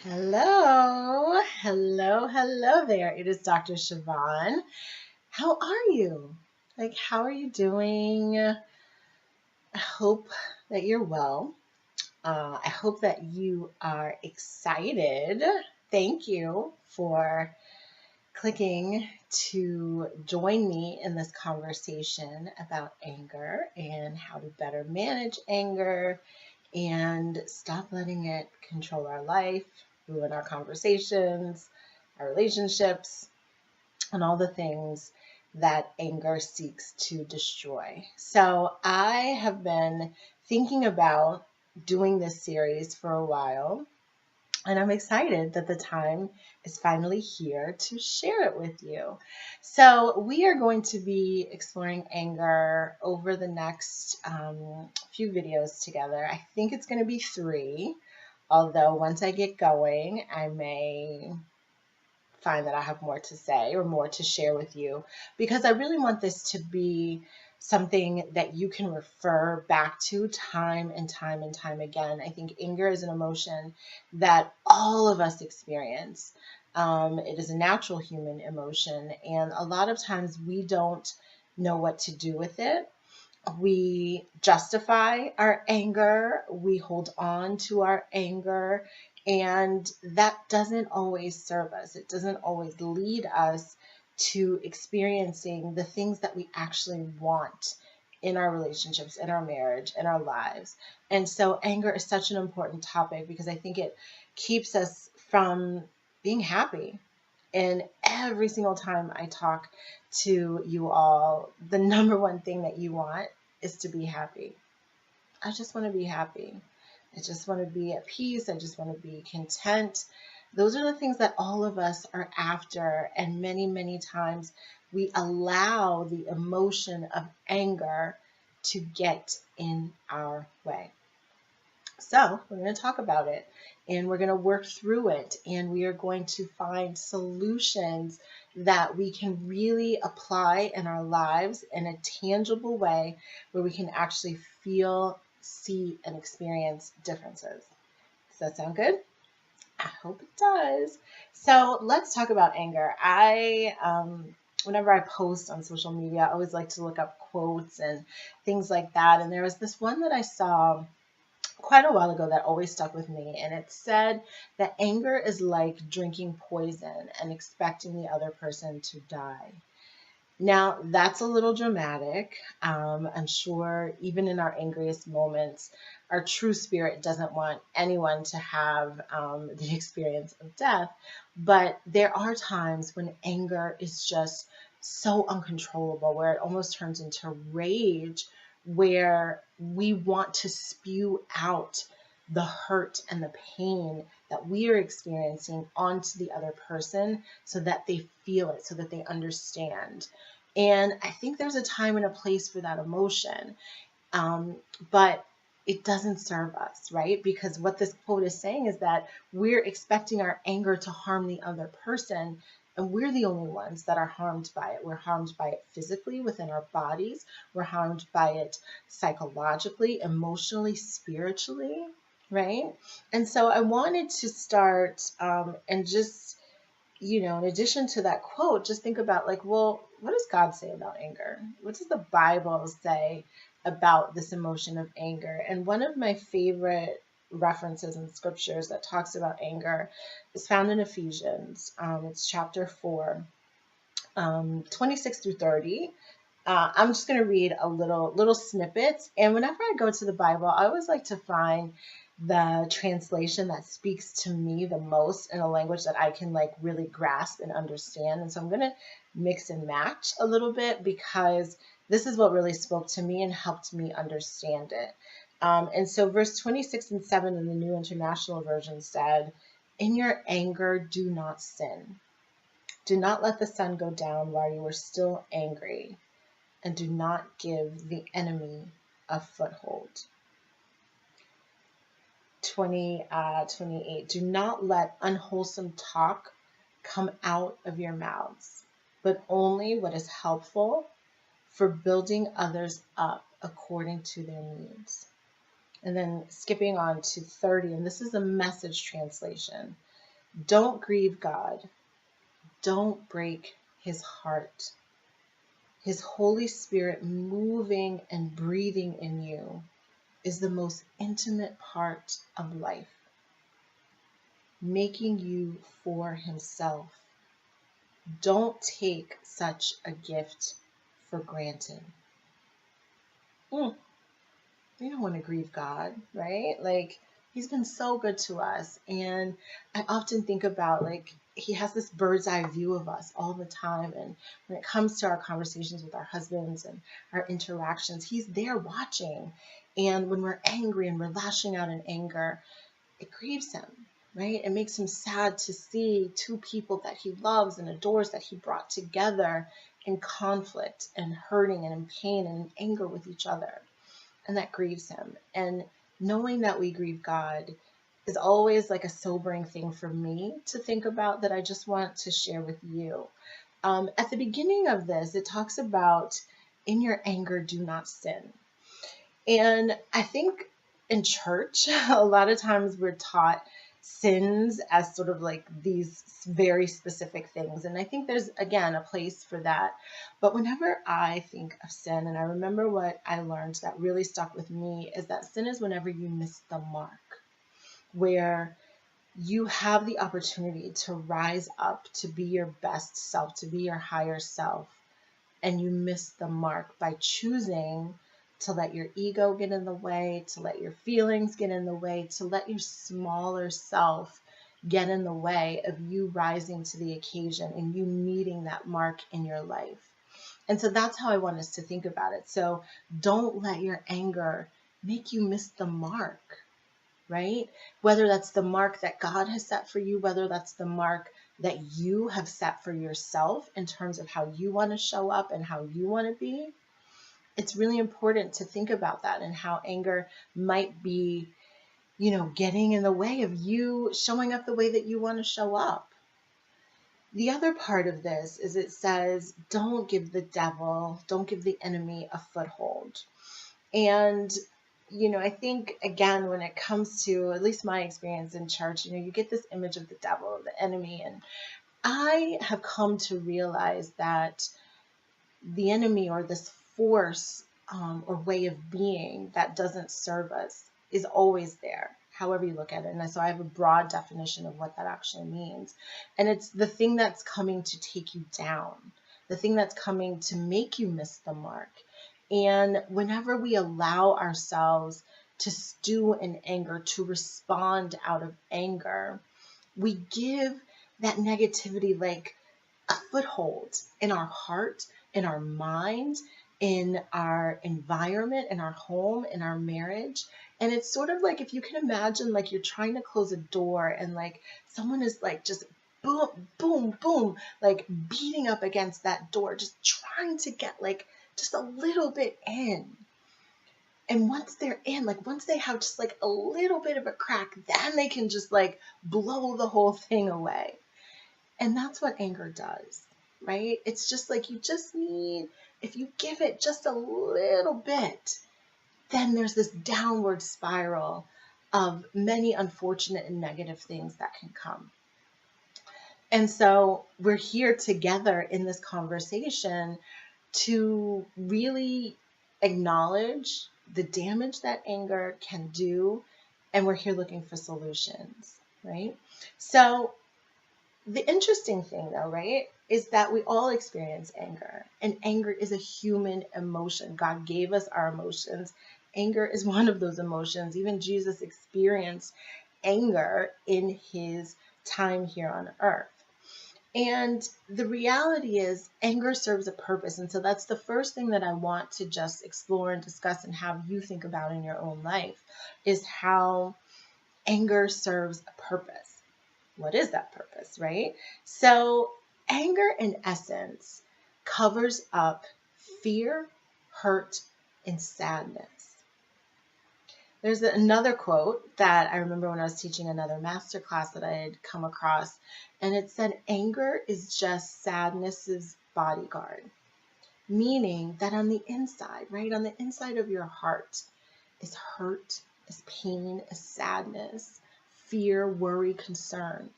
Hello there. It is Dr. Siobhan. How are you? How are you doing? I hope that you're well. I hope that you are excited. Thank you for clicking to join me in this conversation about anger and how to better manage anger and stop letting it control our life, ruin our conversations, our relationships, and all the things that anger seeks to destroy. So, I have been thinking about doing this series for a while, and I'm excited that the time is finally here to share it with you. So, we are going to be exploring anger over the next few videos together. I think it's going to be 3, although once I get going, I may find that I have more to say or more to share with you because I really want this to be something that you can refer back to time and time and time again. I think anger is an emotion that all of us experience. It is a natural human emotion, and a lot of times we don't know what to do with it. We justify our anger, we hold on to our anger, and that doesn't always serve us. It doesn't always lead us to experiencing the things that we actually want in our relationships, in our marriage, in our lives. And so anger is such an important topic because I think it keeps us from being happy. And every single time I talk to you all, the number one thing that you want is to be happy. I just want to be happy. I just want to be at peace. I just want to be content. Those are the things that all of us are after. And many, many times we allow the emotion of anger to get in our way. So we're going to talk about it and we're going to work through it, and we are going to find solutions that we can really apply in our lives in a tangible way where we can actually feel, see, and experience differences. Does that sound good? I hope it does. So let's talk about anger. Whenever I post on social media, I always like to look up quotes and things like that. And there was this one that I saw quite a while ago that always stuck with me, and it said that anger is like drinking poison and expecting the other person to die. Now, that's a little dramatic. I'm sure even in our angriest moments, our true spirit doesn't want anyone to have the experience of death. But there are times when anger is just so uncontrollable, where it almost turns into rage, where we want to spew out the hurt and the pain that we are experiencing onto the other person so that they feel it, so that they understand. And I think there's a time and a place for that emotion, but it doesn't serve us, right? Because what this quote is saying is that we're expecting our anger to harm the other person, and we're the only ones that are harmed by it. We're harmed by it physically within our bodies. We're harmed by it psychologically, emotionally, spiritually, right? And so I wanted to start and just, in addition to that quote, just think about well, what does God say about anger? What does the Bible say about this emotion of anger? And one of my favorite references in scriptures that talks about anger is found in Ephesians. It's chapter 4, 26 through 30. I'm just going to read a little snippets. And whenever I go to the Bible, I always like to find the translation that speaks to me the most in a language that I can really grasp and understand. And so I'm going to mix and match a little bit because this is what really spoke to me and helped me understand it. And so verse 26 and 7 in the New International Version said, "In your anger, do not sin. Do not let the sun go down while you are still angry, and do not give the enemy a foothold." 28, "Do not let unwholesome talk come out of your mouths, but only what is helpful for building others up according to their needs." And then skipping on to 30, and this is a Message translation. Don't grieve God. Don't break his heart. His Holy Spirit moving and breathing in you is the most intimate part of life, making you for himself. Don't take such a gift for granted. We don't want to grieve God, right? Like, he's been so good to us. And I often think about, like, he has this bird's eye view of us all the time. And when it comes to our conversations with our husbands and our interactions, he's there watching. And when we're angry and we're lashing out in anger, it grieves him, right? It makes him sad to see two people that he loves and adores, that he brought together in conflict and hurting and in pain and in anger with each other. And that grieves him. And knowing that we grieve God is always like a sobering thing for me to think about, that I just want to share with you. At the beginning of this, it talks about, in your anger, do not sin. And I think in church, a lot of times we're taught sins as sort of like these very specific things. And I think there's, again, a place for that. But whenever I think of sin, and I remember what I learned that really stuck with me, is that sin is whenever you miss the mark, where you have the opportunity to rise up, to be your best self, to be your higher self, and you miss the mark by choosing to let your ego get in the way, to let your feelings get in the way, to let your smaller self get in the way of you rising to the occasion and you meeting that mark in your life. And so that's how I want us to think about it. So don't let your anger make you miss the mark, right? Whether that's the mark that God has set for you, whether that's the mark that you have set for yourself in terms of how you want to show up and how you want to be. It's really important to think about that, and how anger might be, getting in the way of you showing up the way that you want to show up. The other part of this is, it says, don't give the enemy a foothold. And I think, again, when it comes to, at least my experience in church, you get this image of the devil, the enemy. And I have come to realize that the enemy, or this force or way of being that doesn't serve us, is always there, however you look at it. And so I have a broad definition of what that actually means. And it's the thing that's coming to take you down, the thing that's coming to make you miss the mark. And whenever we allow ourselves to stew in anger, to respond out of anger, we give that negativity like a foothold in our heart, in our mind, in our environment, in our home, in our marriage. And it's sort of like, if you can imagine, like, you're trying to close a door and like someone is like just boom, boom, boom, like beating up against that door, just trying to get like just a little bit in. And once they're in, like once they have just like a little bit of a crack, then they can just like blow the whole thing away. And that's what anger does, right? It's just like, you just need, if you give it just a little bit, then there's this downward spiral of many unfortunate and negative things that can come. And so we're here together in this conversation to really acknowledge the damage that anger can do. And we're here looking for solutions, right? So the interesting thing, though, right, is that we all experience anger, and anger is a human emotion. God gave us our emotions. Anger is one of those emotions. Even Jesus experienced anger in his time here on earth. And the reality is, anger serves a purpose. And so that's the first thing that I want to just explore and discuss and have you think about in your own life, is how anger serves a purpose. What is that purpose, right? So anger, in essence, covers up fear, hurt, and sadness. There's another quote that I remember when I was teaching another masterclass that I had come across, and it said, anger is just sadness's bodyguard, meaning that on the inside, right, on the inside of your heart is hurt, is pain, is sadness, fear, worry, concern.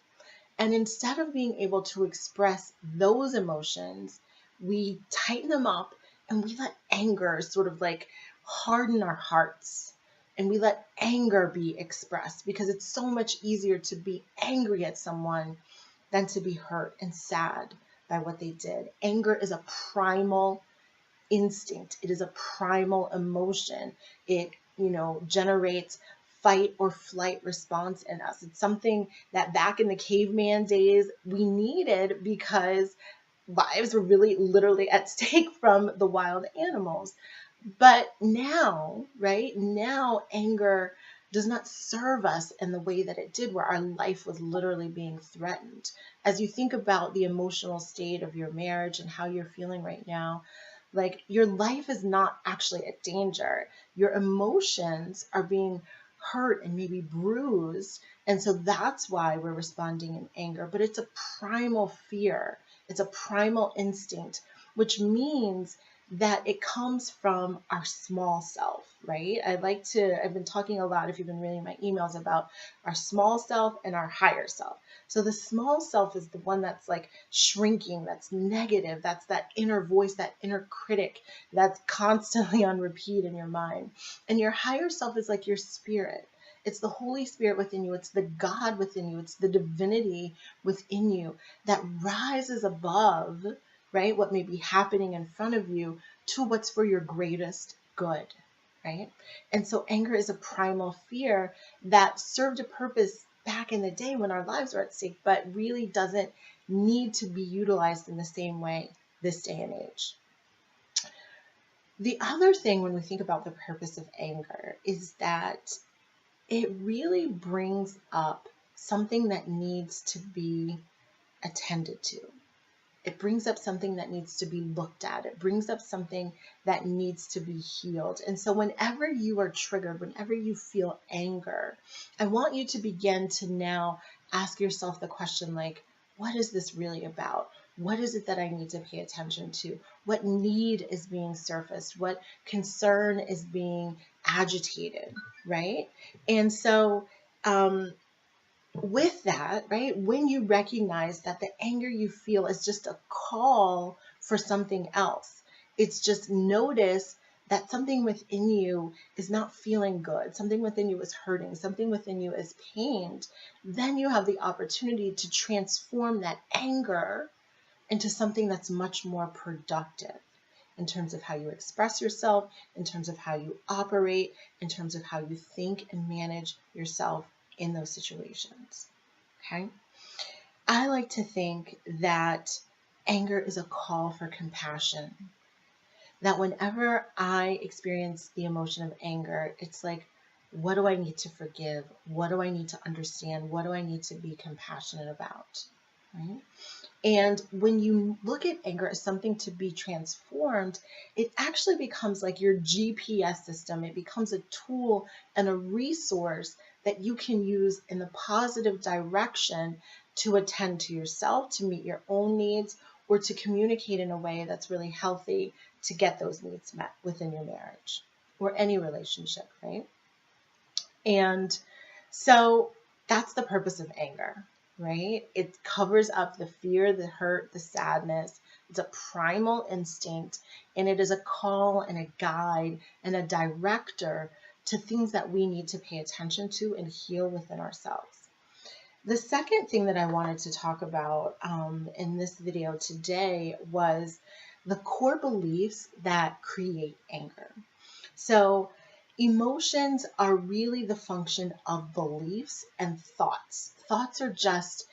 And instead of being able to express those emotions, we tighten them up and we let anger sort of like harden our hearts. And we let anger be expressed because it's so much easier to be angry at someone than to be hurt and sad by what they did. Anger is a primal instinct. It is a primal emotion. It, generates fight or flight response in us. It's something that back in the caveman days we needed because lives were really literally at stake from the wild animals. But now, right now, anger does not serve us in the way that it did, where our life was literally being threatened. As you think about the emotional state of your marriage and how you're feeling right now, like your life is not actually at danger. Your emotions are being hurt and maybe bruised. And so that's why we're responding in anger. But it's a primal fear, it's a primal instinct, which means that it comes from our small self, right? I've been talking a lot, if you've been reading my emails, about our small self and our higher self. So the small self is the one that's like shrinking, that's negative, that's that inner voice, that inner critic that's constantly on repeat in your mind. And your higher self is like your spirit. It's the Holy Spirit within you. It's the God within you. It's the divinity within you that rises above, right, what may be happening in front of you to what's for your greatest good, right? And so anger is a primal fear that served a purpose back in the day when our lives were at stake, but really doesn't need to be utilized in the same way this day and age. The other thing when we think about the purpose of anger is that it really brings up something that needs to be attended to. It brings up something that needs to be looked at. It brings up something that needs to be healed. And so whenever you are triggered, whenever you feel anger, I want you to begin to now ask yourself the question, like, what is this really about? What is it that I need to pay attention to? What need is being surfaced? What concern is being agitated, right? And so, with that, right, when you recognize that the anger you feel is just a call for something else, it's just notice that something within you is not feeling good, something within you is hurting, something within you is pained, then you have the opportunity to transform that anger into something that's much more productive in terms of how you express yourself, in terms of how you operate, in terms of how you think and manage yourself in those situations. Okay? I like to think that anger is a call for compassion. That whenever I experience the emotion of anger, it's like, what do I need to forgive? What do I need to understand? What do I need to be compassionate about? Right? And when you look at anger as something to be transformed, it actually becomes like your GPS system. It becomes a tool and a resource that you can use in the positive direction to attend to yourself, to meet your own needs, or to communicate in a way that's really healthy to get those needs met within your marriage or any relationship, right? And so that's the purpose of anger, right? It covers up the fear, the hurt, the sadness. It's a primal instinct, and it is a call and a guide and a director to things that we need to pay attention to and heal within ourselves. The second thing that I wanted to talk about in this video today was the core beliefs that create anger. So emotions are really the function of beliefs and thoughts. Thoughts are just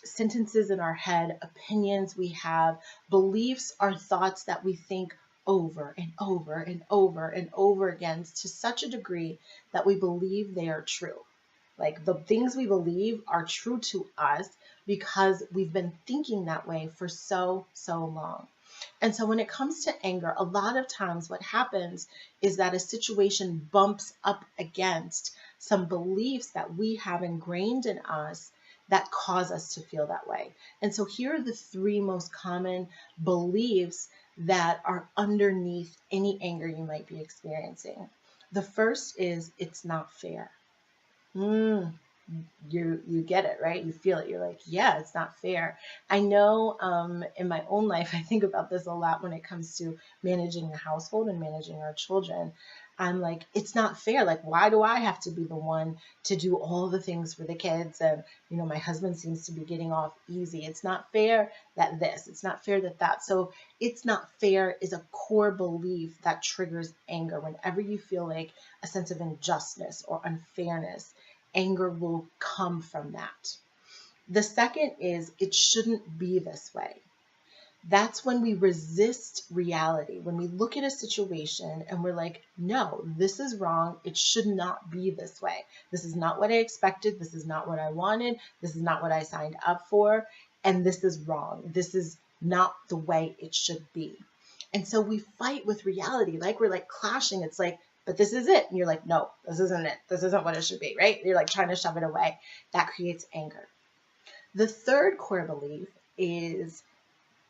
sentences in our head, opinions we have. Beliefs are thoughts that we think over and over and over and over again to such a degree that we believe they are true. Like the things we believe are true to us because we've been thinking that way for so long. And so when it comes to anger, a lot of times what happens is that a situation bumps up against some beliefs that we have ingrained in us that cause us to feel that way. And so here are the three most common beliefs that are underneath any anger you might be experiencing. The first is, it's not fair. you get it, right? You feel it. You're like, yeah, it's not fair. I know in my own life, I think about this a lot when it comes to managing the household and managing our children. I'm like, it's not fair. Like, why do I have to be the one to do all the things for the kids? And, my husband seems to be getting off easy. It's not fair that this, it's not fair that that. So it's not fair is a core belief that triggers anger. Whenever you feel like a sense of injustice or unfairness, anger will come from that. The second is it shouldn't be this way. That's when we resist reality. When we look at a situation and we're like, no, this is wrong. It should not be this way. This is not what I expected. This is not what I wanted. This is not what I signed up for. And this is wrong. This is not the way it should be. And so we fight with reality, like we're like clashing. It's like, but this is it. And you're like, no, this isn't it. This isn't what it should be, right? You're like trying to shove it away. That creates anger. The third core belief is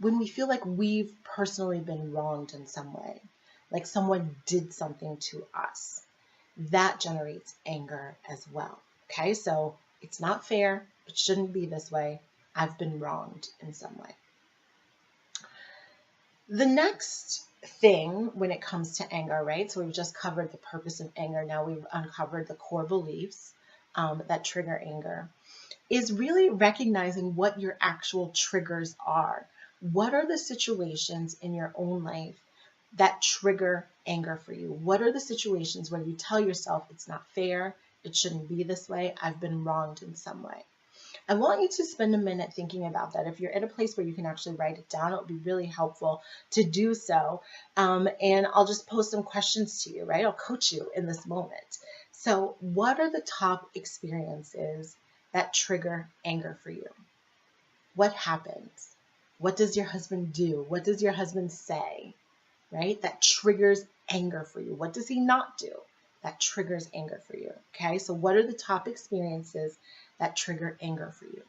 when we feel like we've personally been wronged in some way, like someone did something to us, that generates anger as well. Okay, so it's not fair. It shouldn't be this way. I've been wronged in some way. The next thing when it comes to anger, right? So we've just covered the purpose of anger. Now we've uncovered the core beliefs that trigger anger, is really recognizing what your actual triggers are. What are the situations in your own life that trigger anger for you? What are the situations where you tell yourself it's not fair, it shouldn't be this way, I've been wronged in some way? I want you to spend a minute thinking about that. If you're at a place where you can actually write it down, it would be really helpful to do so. And I'll just pose some questions to you, right? I'll coach you in this moment. So what are the top experiences that trigger anger for you? What happens? What does your husband do? What does your husband say, right? That triggers anger for you. What does he not do? That triggers anger for you. Okay, so what are the top experiences that trigger anger for you?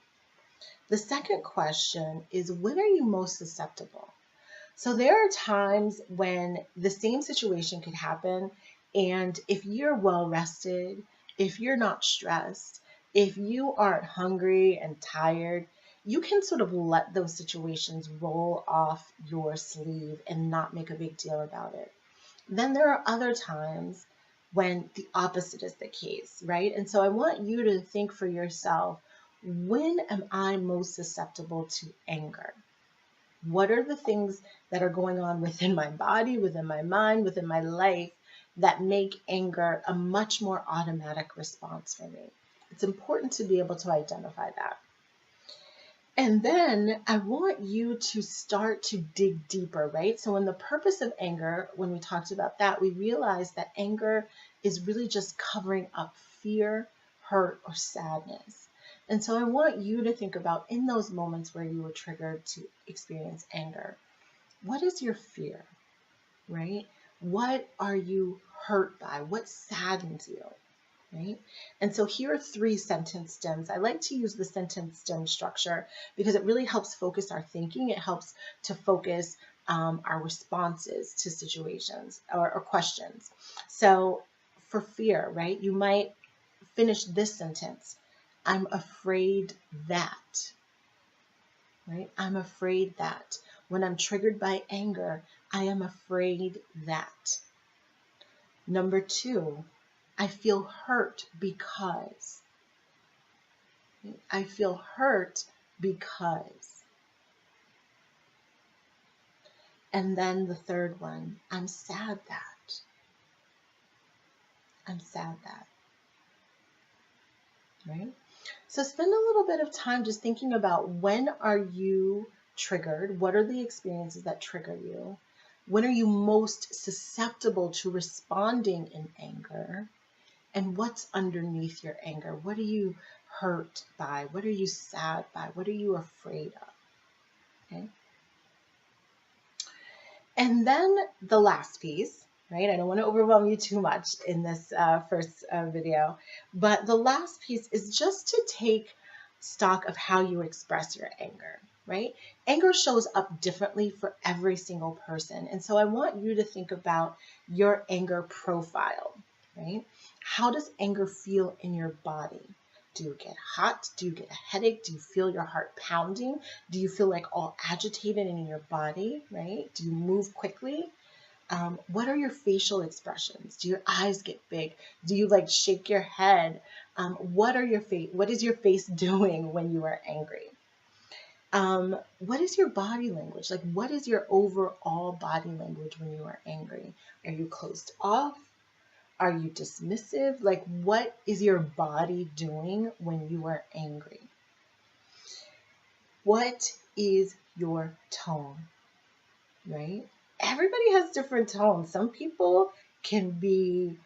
The second question is, when are you most susceptible? So there are times when the same situation could happen, and if you're well rested, if you're not stressed, if you aren't hungry and tired, you can sort of let those situations roll off your sleeve and not make a big deal about it. Then there are other times when the opposite is the case, right? And so I want you to think for yourself, when am I most susceptible to anger? What are the things that are going on within my body, within my mind, within my life that make anger a much more automatic response for me? It's important to be able to identify that. And then I want you to start to dig deeper, right? So in the purpose of anger, when we talked about that, we realized that anger is really just covering up fear, hurt, or sadness. And so I want you to think about, in those moments where you were triggered to experience anger, what is your fear, right? What are you hurt by? What saddens you? Right? And so here are 3 sentence stems. I like to use the sentence stem structure because it really helps focus our thinking. It helps to focus our responses to situations or questions. So for fear, right, you might finish this sentence. I'm afraid that, right? I'm afraid that. When I'm triggered by anger, I am afraid that. Number 2, I feel hurt because. I feel hurt because. And then the third one, I'm sad that. I'm sad that. Right? So spend a little bit of time just thinking about, when are you triggered? What are the experiences that trigger you? When are you most susceptible to responding in anger? And what's underneath your anger? What are you hurt by? What are you sad by? What are you afraid of? Okay. And then the last piece, right? I don't want to overwhelm you too much in this first video, but the last piece is just to take stock of how you express your anger, right? Anger shows up differently for every single person. And so I want you to think about your anger profile, right? How does anger feel in your body? Do you get hot? Do you get a headache? Do you feel your heart pounding? Do you feel like all agitated in your body, right? Do you move quickly? What are your facial expressions? Do your eyes get big? Do you like shake your head? What is your face doing when you are angry? What is your body language? Like, what is your overall body language when you are angry? Are you closed off? Are you dismissive? Like, what is your body doing when you are angry? What is your tone, right? Everybody has different tones. Some people can be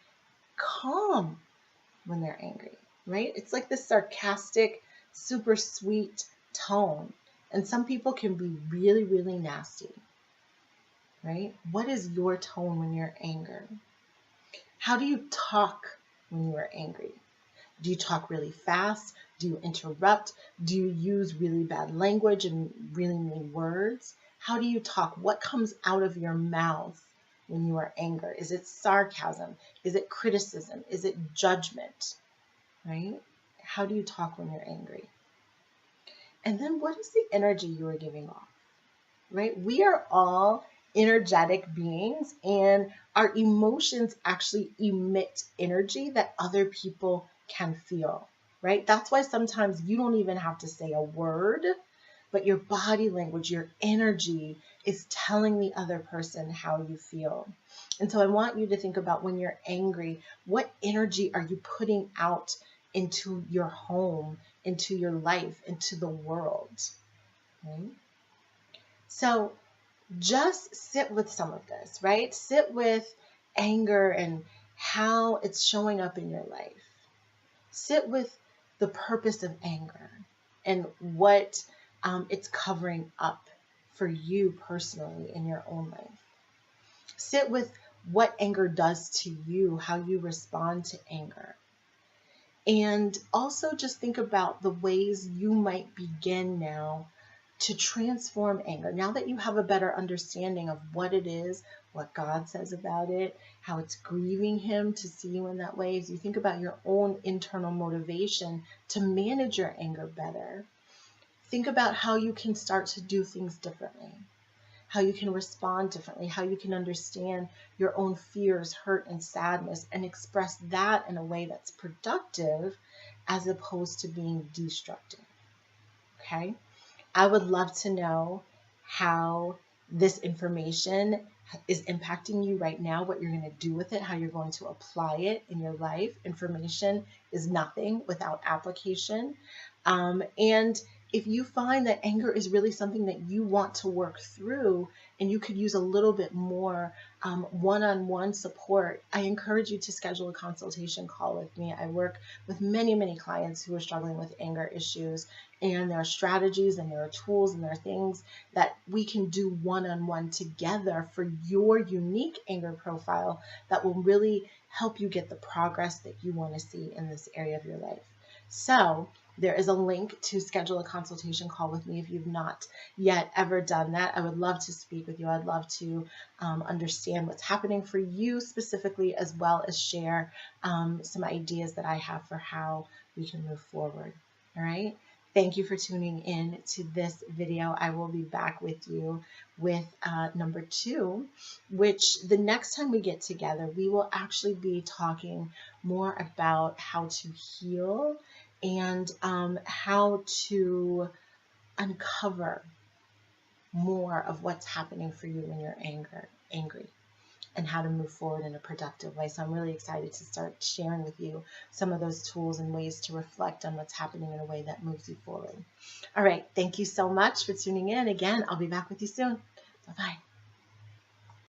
calm when they're angry, right? It's like this sarcastic, super sweet tone. And some people can be really, really nasty, right? What is your tone when you're angry? How do you talk when you are angry? Do you talk really fast? Do you interrupt? Do you use really bad language and really mean words? How do you talk? What comes out of your mouth when you are angry? Is it sarcasm? Is it criticism? Is it judgment? Right? How do you talk when you're angry? And then what is the energy you are giving off? Right? We are all energetic beings, and our emotions actually emit energy that other people can feel, right? That's why sometimes you don't even have to say a word, but your body language, your energy is telling the other person how you feel. And so I want you to think about when you're angry, what energy are you putting out into your home, into your life, into the world, right? So just sit with some of this, right? Sit with anger and how it's showing up in your life. Sit with the purpose of anger and what it's covering up for you personally in your own life. Sit with what anger does to you, how you respond to anger. And also just think about the ways you might begin now to transform anger. Now that you have a better understanding of what it is, what God says about it, how it's grieving Him to see you in that way, as you think about your own internal motivation to manage your anger better, think about how you can start to do things differently, how you can respond differently, how you can understand your own fears, hurt, and sadness, and express that in a way that's productive as opposed to being destructive. Okay? I would love to know how this information is impacting you right now, what you're going to do with it, how you're going to apply it in your life. Information is nothing without application. And if you find that anger is really something that you want to work through and you could use a little bit more one-on-one support, I encourage you to schedule a consultation call with me. I work with many, many clients who are struggling with anger issues, and there are strategies and there are tools and there are things that we can do one-on-one together for your unique anger profile that will really help you get the progress that you want to see in this area of your life. So there is a link to schedule a consultation call with me if you've not yet ever done that. I would love to speak with you. I'd love to understand what's happening for you specifically, as well as share some ideas that I have for how we can move forward. All right. Thank you for tuning in to this video. I will be back with you with number 2, which the next time we get together, we will actually be talking more about how to heal and how to uncover more of what's happening for you when you're angry, and how to move forward in a productive way. So I'm really excited to start sharing with you some of those tools and ways to reflect on what's happening in a way that moves you forward. All right, thank you so much for tuning in. Again, I'll be back with you soon. Bye-bye.